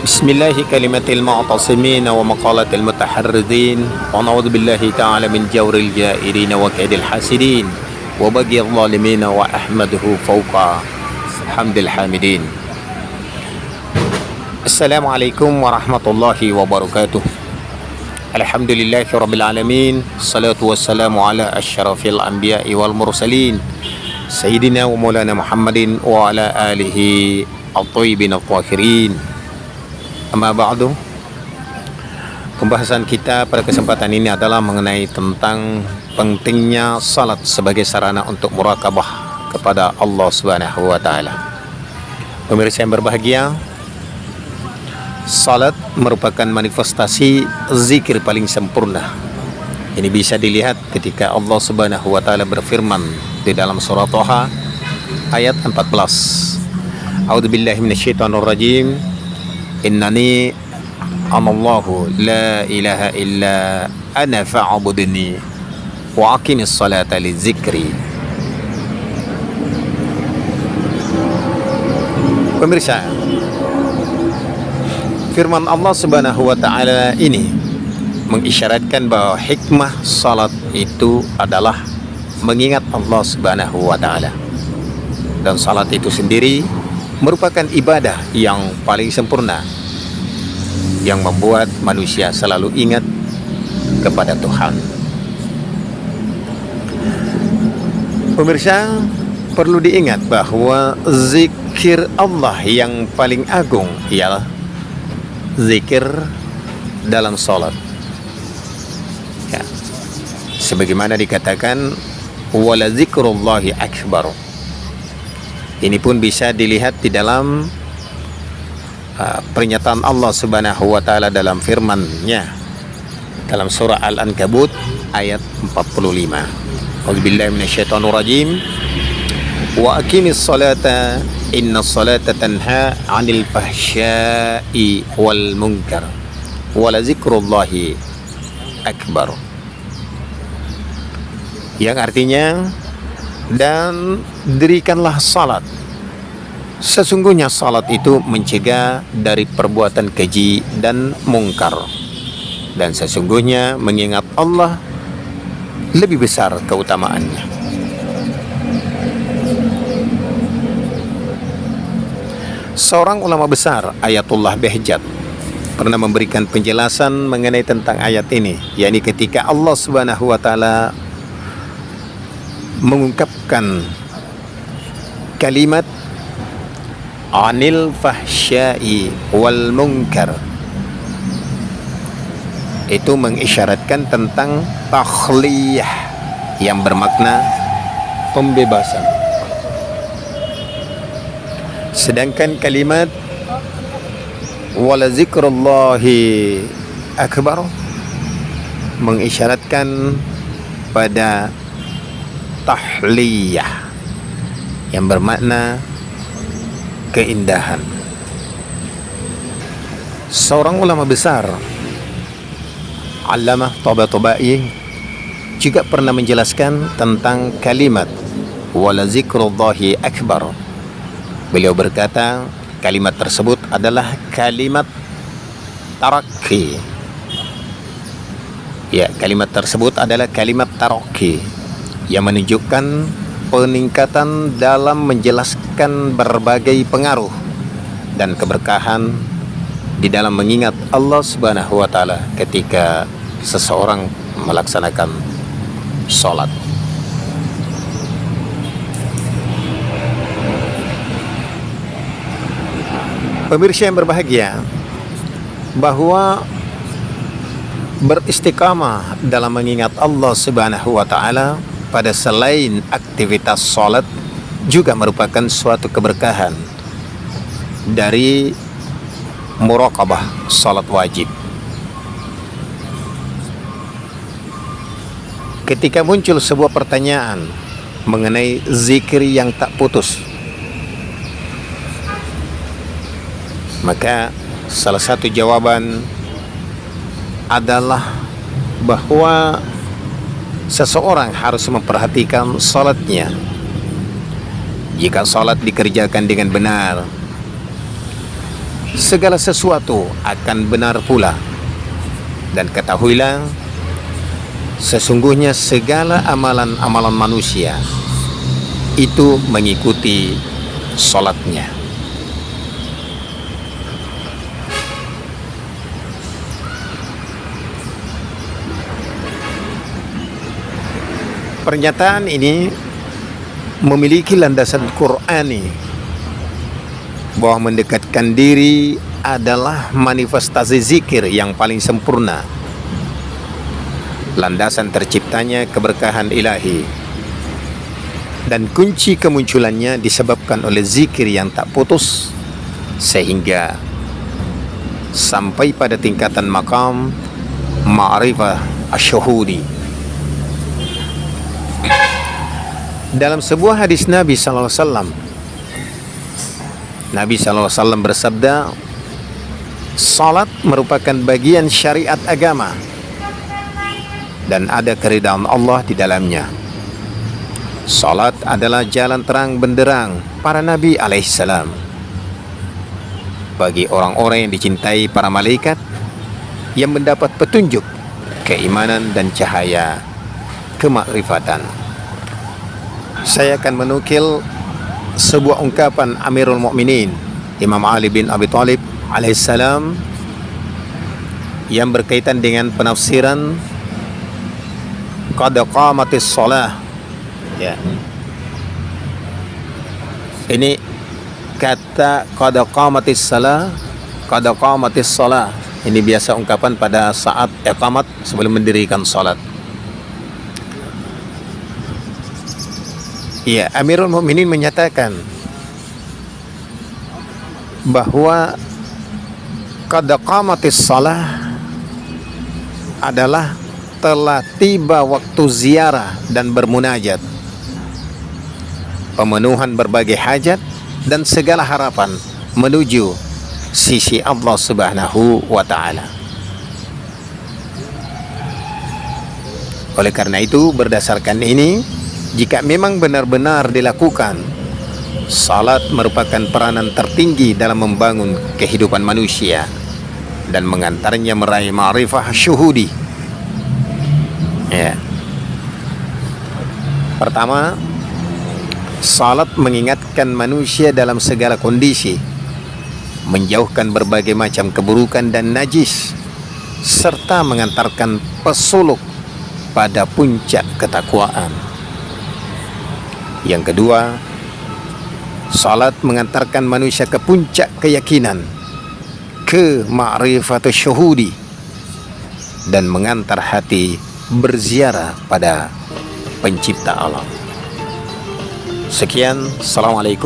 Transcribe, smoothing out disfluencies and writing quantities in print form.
بسم الله كلمة المعتصمين ومقالة المتحرزين ونعوذ بالله تعالى من جور الجائرين وكيد الحاسدين وبغي الظالمين وأحمده فوق حمد الحامدين. السلام عليكم ورحمة الله وبركاته. الحمد لله رب العالمين، الصلاة والسلام على أشرف الأنبياء والمرسلين سيدنا ومولانا محمد وعلى آله الطيبين الطاهرين. Amma ba'du. Pembahasan kita pada kesempatan ini adalah mengenai tentang pentingnya salat sebagai sarana untuk murakabah kepada Allah Subhanahu wa taala. Pemirsa yang berbahagia, salat merupakan manifestasi zikir paling sempurna. Ini bisa dilihat ketika Allah Subhanahu wa taala berfirman di dalam surah Thaha ayat 14. A'udzubillahi minasyaitonirrajim. Innani anallahu la ilaha illa ana fa'budni wa aqimis salata lizikri. Pemirsa, firman Allah Subhanahu wa taala ini mengisyaratkan bahwa hikmah salat itu adalah mengingat Allah Subhanahu wa taala. Dan salat itu sendiri merupakan ibadah yang paling sempurna yang membuat manusia selalu ingat kepada Tuhan. Pemirsa, perlu diingat bahwa zikir Allah yang paling agung ialah zikir dalam salat. Ya. Sebagaimana dikatakan wala zikrullahi akbar. Ini pun bisa dilihat di dalam pernyataan Allah Subhanahu wa taala dalam firman-Nya dalam surah Al-Ankabut ayat 45. A'udzubillahi minasyaitonir rajim. Wa aqimis salata innas salata tanha 'anil fahsya'i wal munkar wa la zikrullahi akbar. Yang artinya, dan dirikanlah salat. Sesungguhnya salat itu mencegah dari perbuatan keji dan mungkar. Dan sesungguhnya mengingat Allah lebih besar keutamaannya. Seorang ulama besar, Ayatullah Behjat, pernah memberikan penjelasan mengenai tentang ayat ini, yakni ketika Allah Subhanahu wa taala mengungkapkan kalimat anil fahsya'i wal munkar, itu mengisyaratkan tentang takhliyah yang bermakna pembebasan. Sedangkan kalimat wala zikrullahi akbar mengisyaratkan pada tahliyah yang bermakna keindahan. Seorang ulama besar, Allamah Tabatabai, juga pernah menjelaskan tentang kalimat wala zikrullahi akbar. Beliau berkata, kalimat tersebut adalah kalimat tarakki. Ya, kalimat tersebut adalah kalimat tarakki yang menunjukkan peningkatan dalam menjelaskan berbagai pengaruh dan keberkahan di dalam mengingat Allah Subhanahu wa taala ketika seseorang melaksanakan salat. Pemirsa yang berbahagia, bahwa beristiqamah dalam mengingat Allah Subhanahu wa taala pada selain aktivitas salat juga merupakan suatu keberkahan dari muraqabah salat wajib. Ketika muncul sebuah pertanyaan mengenai zikir yang tak putus, maka salah satu jawaban adalah bahwa seseorang harus memperhatikan salatnya. Jika salat dikerjakan dengan benar, segala sesuatu akan benar pula. Dan ketahuilah, sesungguhnya segala amalan-amalan manusia itu mengikuti salatnya. Pernyataan ini memiliki landasan Qur'ani bahwa mendekatkan diri adalah manifestasi zikir yang paling sempurna, landasan terciptanya keberkahan ilahi, dan kunci kemunculannya disebabkan oleh zikir yang tak putus sehingga sampai pada tingkatan maqam ma'rifah asyuhudi. Dalam sebuah hadis Nabi SAW, Nabi SAW bersabda, salat merupakan bagian syariat agama dan ada keridhaan Allah di dalamnya. Salat adalah jalan terang benderang para Nabi alaihissalam bagi orang-orang yang dicintai para malaikat yang mendapat petunjuk, keimanan dan cahaya kemakrifatan. Saya akan menukil sebuah ungkapan Amirul Mukminin Imam Ali bin Abi Thalib alaihissalam yang berkaitan dengan penafsiran qad qamatis shalah. Ya. Ini kata qad qamatis shalah, qad qamatis shalah. Ini biasa ungkapan pada saat iqamat sebelum mendirikan salat. Ya, Amirul Mukminin menyatakan bahwa qad qamatis shalah adalah telah tiba waktu ziarah dan bermunajat, pemenuhan berbagai hajat dan segala harapan menuju sisi Allah Subhanahu wa ta'ala. Oleh karena itu, berdasarkan ini, jika memang benar-benar dilakukan, salat merupakan peranan tertinggi dalam membangun kehidupan manusia dan mengantarnya meraih ma'rifah syuhudi. Ya. Pertama, salat mengingatkan manusia dalam segala kondisi, menjauhkan berbagai macam keburukan dan najis, serta mengantarkan pesuluk pada puncak ketakwaan. Yang kedua, salat mengantarkan manusia ke puncak keyakinan, ke ma'rifatul syuhudi, dan mengantar hati berziarah pada pencipta alam. Sekian, assalamualaikum.